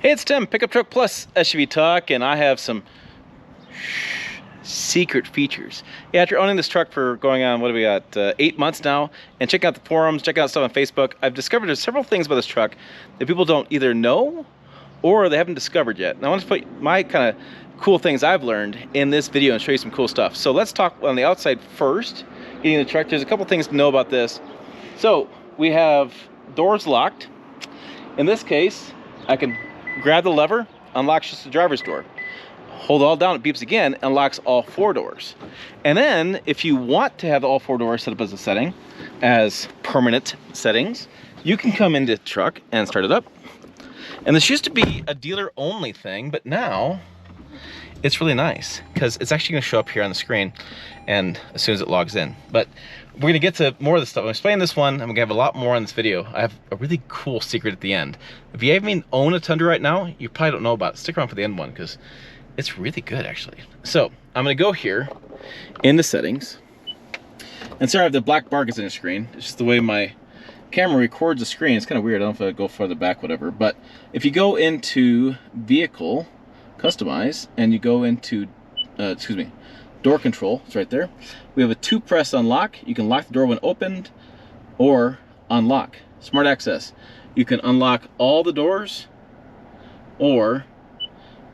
Hey, it's Tim, Pickup Truck Plus SUV Talk, and I have some secret features. Yeah, after owning this truck for going on, what do we got, 8 months now, and checking out the forums, checking out stuff on Facebook, I've discovered there's several things about this truck that people don't either know or they haven't discovered yet. And I want to put my kind of cool things I've learned in this video and show you some cool stuff. So let's talk on the outside first, getting the truck. There's a couple things to know about this. So we have doors locked. In this case, I can grab the lever, unlocks just the driver's door. Hold all down, it beeps again, unlocks all 4 doors. And then, if you want to have all 4 doors set up as a setting, as permanent settings, you can come into the truck and start it up. And this used to be a dealer-only thing, but now it's really nice because it's actually going to show up here on the screen and as soon as it logs in. But we're going to get to more of this stuff. I'm explaining this one. I'm going to have a lot more on this video. I have a really cool secret at the end. If you haven't owned a Tundra right now, you probably don't know about it. Stick around for the end one because it's really good actually. So I'm going to go here in the settings. And sorry, I have the black bar gets in the screen. It's just the way my camera records the screen. It's kind of weird. I don't know if I go farther back, whatever. But if you go into Vehicle, Customize, and you go into, door control, it's right there. We have a 2-press unlock. You can lock the door when opened or unlock. Smart access. You can unlock all the doors or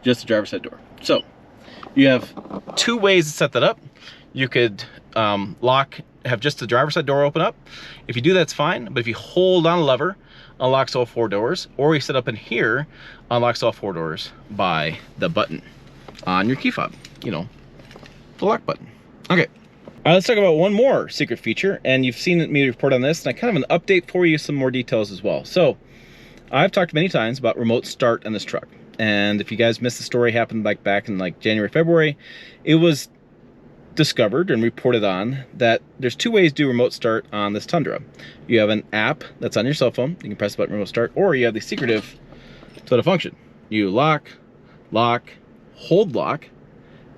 just the driver's side door. So you have 2 ways to set that up. You could have just the driver's side door open up. If you do, that's fine. But if you hold on a lever, unlocks all 4 doors, or you set up in here, unlocks all 4 doors by the button on your key fob, you know, the lock button. Okay, let's talk about one more secret feature, and you've seen me report on this, and I kind of an update for you, some more details as well. So I've talked many times about remote start on this truck, and if you guys missed the story, happened like back in like January, February, it was discovered and reported on that there's 2 ways to do remote start on this Tundra. You have an app that's on your cell phone, you can press the button remote start, or you have the secretive sort of function. You lock, hold lock,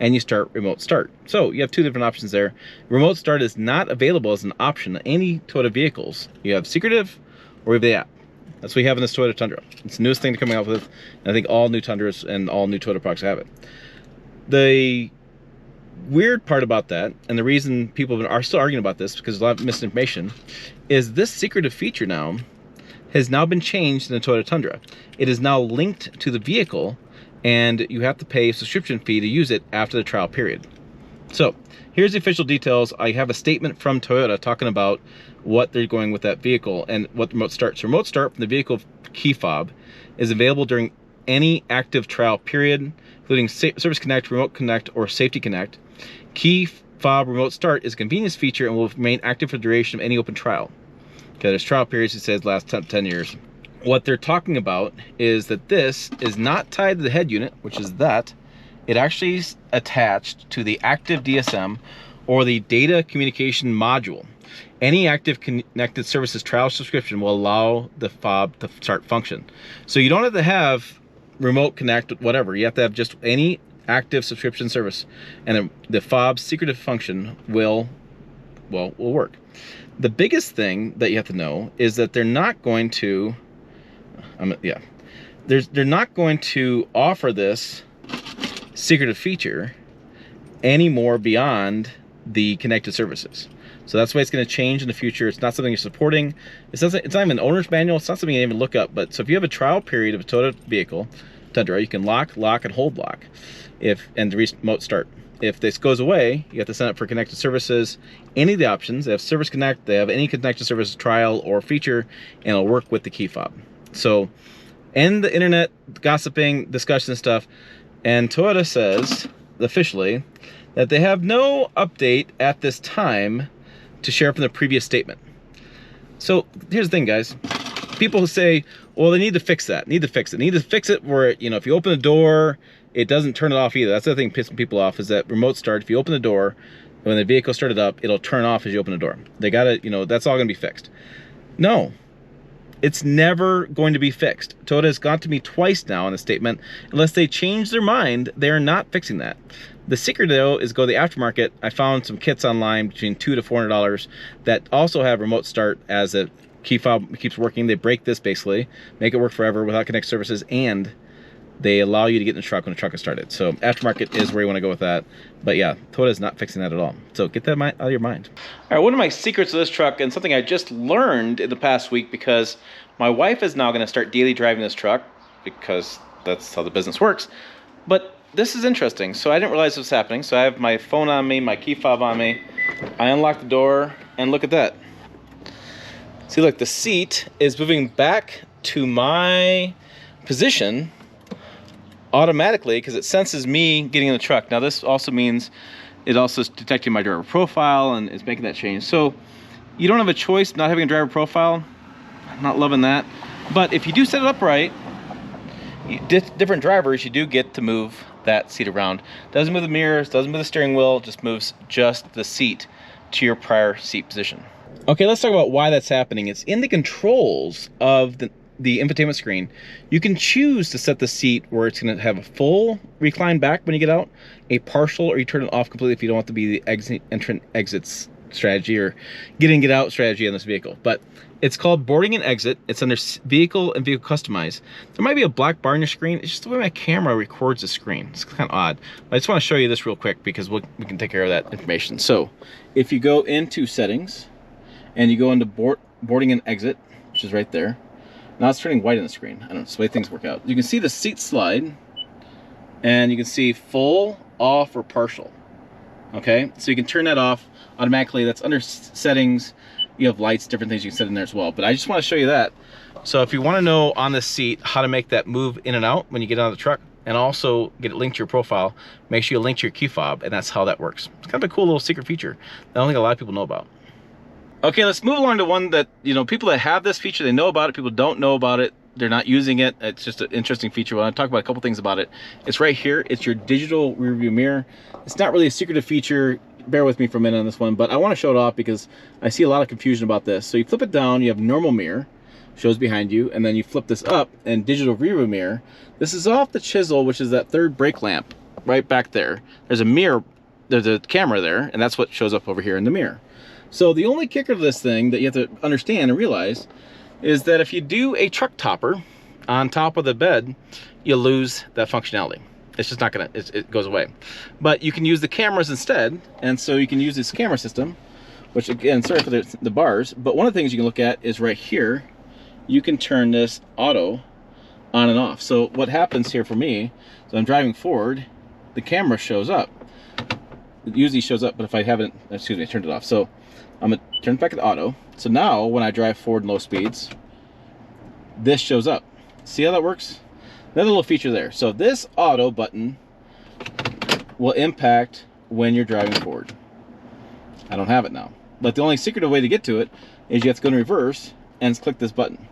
and you start remote start. So you have 2 different options there. Remote start is not available as an option on any Toyota vehicles. You have secretive or you have the app. That's what you have in this Toyota Tundra. It's the newest thing to come out with, and I think all new Tundras and all new Toyota products have it. The weird part about that, and the reason people are still arguing about this because there's a lot of misinformation, is this secretive feature now has now been changed in the Toyota Tundra. It is now linked to the vehicle, and you have to pay a subscription fee to use it after the trial period. So here's the official details. I have a statement from Toyota talking about what they're going with that vehicle and what the remote start. So remote start from the vehicle key fob is available during any active trial period, including Service Connect, Remote Connect, or Safety Connect. Key fob remote start is a convenience feature and will remain active for the duration of any open trial. Okay, there's trial periods, it says last 10 years. What they're talking about is that this is not tied to the head unit, which is that. It actually is attached to the active DSM or the data communication module. Any active connected services trial subscription will allow the fob to start function. So you don't have to have remote connect, whatever. You have to have just any active subscription service, and the fob secretive function will work. The biggest thing that you have to know is that they're not going to, they're not going to offer this secretive feature anymore beyond the connected services. So that's why it's going to change in the future. It's not something you're supporting. It's not even an owner's manual. It's not something you even look up. But so if you have a trial period of a Toyota vehicle, Tundra, you can lock, and hold lock, and remote start. If this goes away, you have to sign up for connected services. Any of the options, they have Service Connect, they have any connected services trial or feature, and it'll work with the key fob. So end the internet gossiping, discussion stuff, and Toyota says officially that they have no update at this time to share from the previous statement. So here's the thing, guys. People who say, well, they need to fix that, need to fix it where, you know, if you open the door, it doesn't turn it off either. That's the thing pissing people off, is that remote start, if you open the door, when the vehicle started up, it'll turn off as you open the door. They gotta, you know, that's all gonna be fixed. No, it's never going to be fixed. Toyota has gone to me twice now in a statement. Unless they change their mind, they are not fixing that. The secret though is go to the aftermarket. I found some kits online between $200 to $400 that also have remote start as a key fob keeps working. They break this basically, make it work forever without connect services, and they allow you to get in the truck when the truck is started. So aftermarket is where you want to go with that. But yeah, Toyota is not fixing that at all. So get that out of your mind. All right, one of my secrets of this truck, and something I just learned in the past week, because my wife is now going to start daily driving this truck, because that's how the business works. But this is interesting. So I didn't realize this was happening. So I have my phone on me, my key fob on me. I unlock the door, and look at that. See, look, the seat is moving back to my position automatically because it senses me getting in the truck. Now this also means it also is detecting my driver profile and is making that change. So you don't have a choice not having a driver profile. I'm not loving that. But if you do set it up right, different drivers, you do get to move that seat around. Doesn't move the mirrors, doesn't move the steering wheel, just moves just the seat to your prior seat position. Okay, let's talk about why that's happening. It's in the controls of the infotainment screen. You can choose to set the seat where it's going to have a full recline back when you get out, a partial, or you turn it off completely if you don't want to be the entrant exits strategy or get in, get out strategy on this vehicle. But it's called boarding and exit. It's under vehicle and vehicle customize. There might be a black bar on your screen. It's just the way my camera records the screen. It's kind of odd. But I just want to show you this real quick because we can take care of that information. So if you go into settings and you go into boarding and exit, which is right there. Now it's turning white on the screen. I don't know, it's the way things work out. You can see the seat slide, and you can see full, off, or partial. Okay, so you can turn that off automatically. That's under settings. You have lights, different things you can set in there as well. But I just want to show you that. So if you want to know on this seat how to make that move in and out when you get out of the truck, and also get it linked to your profile, make sure you link to your key fob, and that's how that works. It's kind of a cool little secret feature that I don't think a lot of people know about. Okay, let's move along to one that, you know, people that have this feature, they know about it. People don't know about it. They're not using it. It's just an interesting feature. I want to talk about a couple things about it. It's right here. It's your digital rear view mirror. It's not really a secretive feature. Bear with me for a minute on this one, but I want to show it off because I see a lot of confusion about this. So you flip it down, you have normal mirror, shows behind you, and then you flip this up and digital rear view mirror. This is off the chisel, which is that third brake lamp right back there. There's a mirror, there's a camera there, and that's what shows up over here in the mirror. So the only kicker to this thing that you have to understand and realize is that if you do a truck topper on top of the bed, you lose that functionality. It's just not gonna, it goes away. But you can use the cameras instead, and so you can use this camera system, which again, sorry for the bars, but one of the things you can look at is right here, you can turn this auto on and off. So what happens here for me, so I'm driving forward, the camera shows up. It usually shows up, but if I haven't, excuse me, I turned it off. So I'm gonna turn it back to auto. So now when I drive forward in low speeds, this shows up. See how that works? Another little feature there. So this auto button will impact when you're driving forward. I don't have it now. But the only secretive way to get to it is you have to go in reverse and click this button.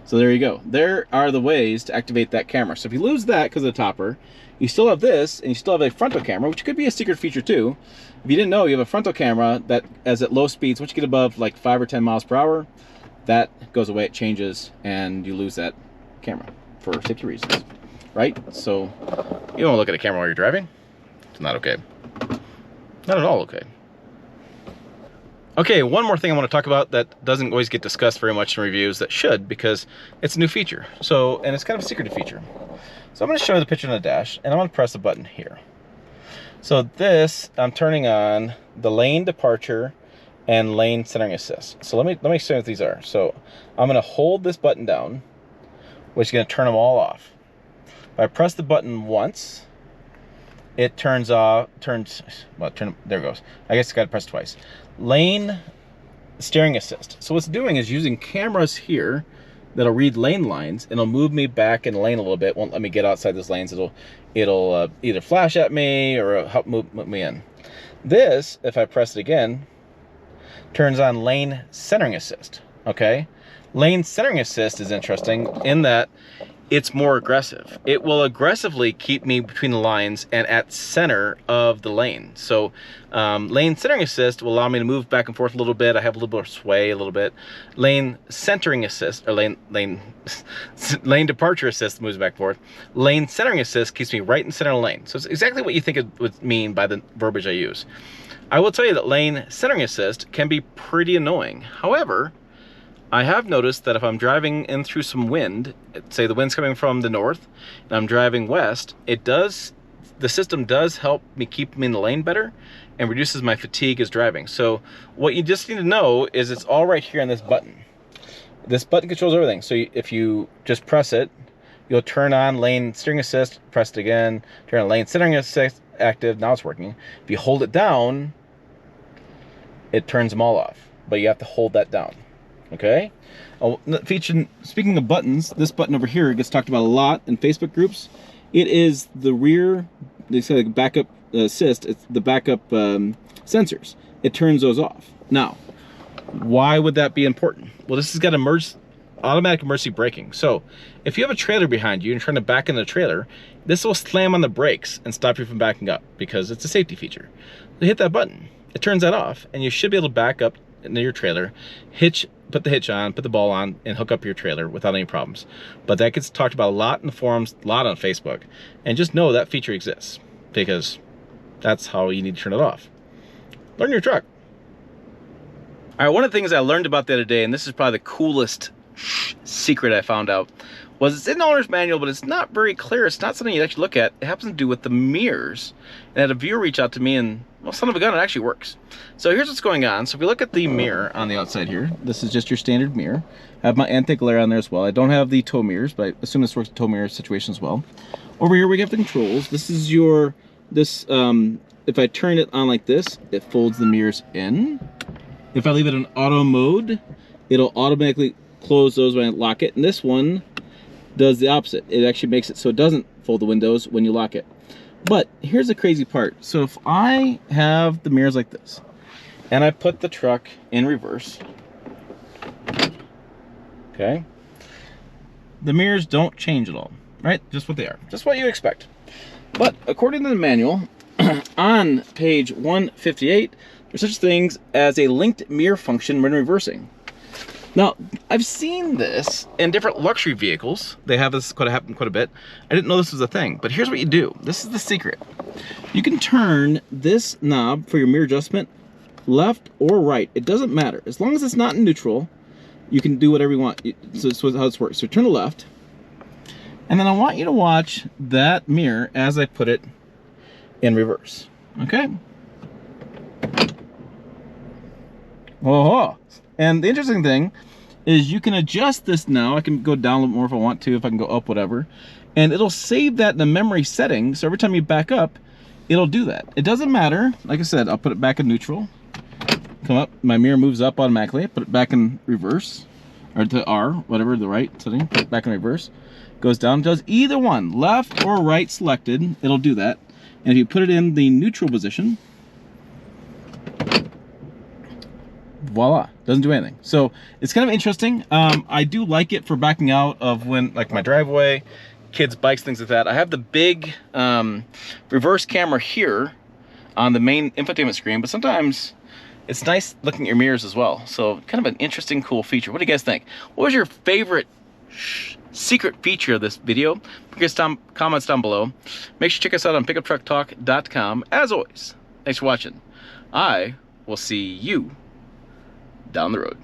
So there you go. There are the ways to activate that camera. So if you lose that because of the topper, you still have this, and you still have a frontal camera, which could be a secret feature too. If you didn't know, you have a frontal camera that, as at low speeds, once you get above like 5 or 10 miles per hour, that goes away, it changes, and you lose that camera for safety reasons, right? So you don't look at a camera while you're driving. It's not okay. Not at all okay. Okay, one more thing I want to talk about that doesn't always get discussed very much in reviews that should, because it's a new feature. So, and it's kind of a secretive feature. So I'm going to show you the picture on the dash, and I'm going to press the button here. So this, I'm turning on the lane departure and lane centering assist. So let me show you what these are. So I'm going to hold this button down, which is going to turn them all off. If I press the button once, it turns off, there it goes. I guess I got to press twice. Lane steering assist. So what's doing is using cameras here that'll read lane lines, and it'll move me back in the lane a little bit. Won't let me get outside those lanes. It'll either flash at me or help move me in. This, if I press it again, turns on lane centering assist. Okay, lane centering assist is interesting in that it's more aggressive. It will aggressively keep me between the lines and at center of the lane. So lane centering assist will allow me to move back and forth a little bit. I have a little bit of sway a little bit. Lane centering assist, or lane departure assist moves back and forth. Lane centering assist keeps me right in center of the lane. So it's exactly what you think it would mean by the verbiage I use. I will tell you that lane centering assist can be pretty annoying. However, I have noticed that if I'm driving in through some wind, say the wind's coming from the north, and I'm driving west, the system does help me keep me in the lane better and reduces my fatigue as driving. So what you just need to know is it's all right here on this button. This button controls everything. So if you just press it, you'll turn on lane steering assist, press it again, turn on lane steering assist active, now it's working. If you hold it down, it turns them all off, but you have to hold that down. Okay. Speaking of buttons, this button over here gets talked about a lot in Facebook groups. It is the rear, they say like backup assist, it's the backup sensors. It turns those off. Now, why would that be important? Well, this has got automatic emergency braking. So if you have a trailer behind you and you're trying to back in the trailer, this will slam on the brakes and stop you from backing up because it's a safety feature. You hit that button, it turns that off, and you should be able to back up into your trailer, put the hitch on, put the ball on, and hook up your trailer without any problems. But that gets talked about a lot in the forums, a lot on Facebook, and just know that feature exists because that's how you need to turn it off. Learn your truck. All right, one of the things I learned about the other day, and this is probably the coolest secret I found out, was it's in the owner's manual, but it's not very clear. It's not something you actually look at. It happens to do with the mirrors. And I had a viewer reach out to me and, well, son of a gun, it actually works. So here's what's going on. So if we look at the mirror on the outside here, this is just your standard mirror. I have my anti-glare on there as well. I don't have the tow mirrors, but I assume this works in tow mirror situation as well. Over here we have the controls. This is if I turn it on like this, it folds the mirrors in. If I leave it in auto mode, it'll automatically close those when I lock it. And this one does the opposite. It actually makes it so it doesn't fold the windows when you lock it. But here's the crazy part. So if I have the mirrors like this, and I put the truck in reverse, okay, the mirrors don't change at all, right? Just what they are, just what you expect. But according to the manual, on page 158, there's such things as a linked mirror function when reversing. Now, I've seen this in different luxury vehicles. They have this happen quite a bit. I didn't know this was a thing, but here's what you do. This is the secret. You can turn this knob for your mirror adjustment left or right. It doesn't matter. As long as it's not in neutral, you can do whatever you want. So this is how this works. So turn to left, and then I want you to watch that mirror as I put it in reverse. Okay? Oh, and the interesting thing is you can adjust this now. I can go down a little more if I want to, if I can go up, whatever. And it'll save that in the memory setting. So every time you back up, it'll do that. It doesn't matter. Like I said, I'll put it back in neutral. Come up, my mirror moves up automatically. I put it back in reverse, or to R, whatever, the right setting. Put it back in reverse. Goes down, does either one, left or right selected. It'll do that. And if you put it in the neutral position, voila, doesn't do anything. So it's kind of interesting. I do like it for backing out of when, like my driveway, kids, bikes, things like that. I have the big reverse camera here on the main infotainment screen, but sometimes it's nice looking at your mirrors as well. So kind of an interesting, cool feature. What do you guys think? What was your favorite secret feature of this video? Put your comments down below. Make sure you check us out on pickuptrucktalk.com. As always, thanks for watching. I will see you down the road.